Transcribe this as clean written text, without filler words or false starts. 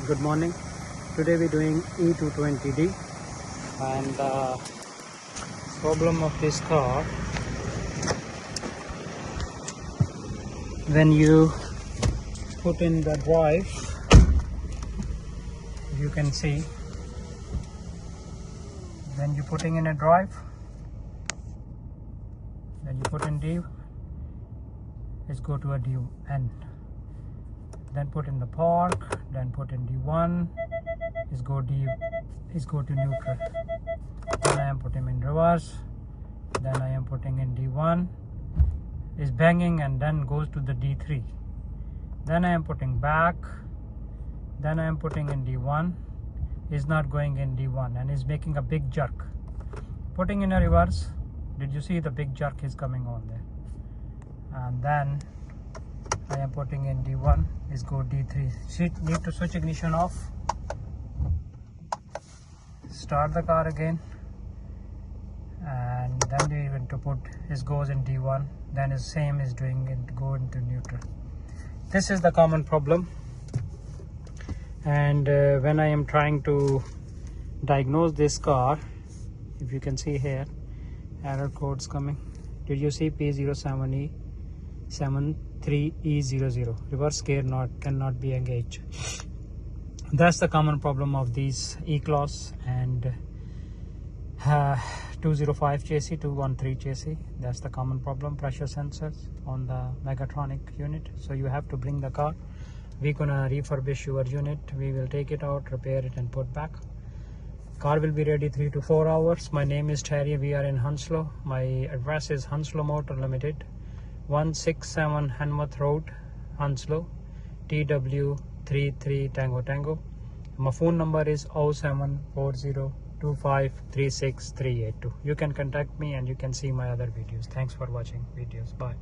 Good morning. Today we're doing E220d, and the problem of this car, when you put in the drive, you can see when you're putting in a drive, then you put in D, let's go to a D-N, then put in the park, then put in D1, is go to neutral, then I am putting in reverse, then I am putting in D1, is banging, and then goes to the D3, then I am putting back, then I am putting in D1, is not going in D1 and is making a big jerk. Putting in a reverse, did you see the big jerk is coming on there? And then I am putting in D1, is go D3. Need to switch ignition off, start the car again, and then you want to put is goes in D1, then is same is doing it, go into neutral. This is the common problem, and when I am trying to diagnose this car, if you can see here, error codes coming. Did you see P073E00? Reverse gear cannot be engaged. That's the common problem of these E-Class and 205 chassis, 213 chassis. That's the common problem. Pressure sensors on the Tronic unit. So you have to bring the car. We're gonna refurbish your unit. We will take it out, repair it, and put back. Car will be ready 3 to 4 hours. My name is Terry. We are in Hounslow. My address is Hounslow Motors Ltd, 167 Hanworth Rd, Hounslow TW3 Tango. My phone number is 0740253638. You can contact me and you can see my other videos. Thanks for watching videos. Bye.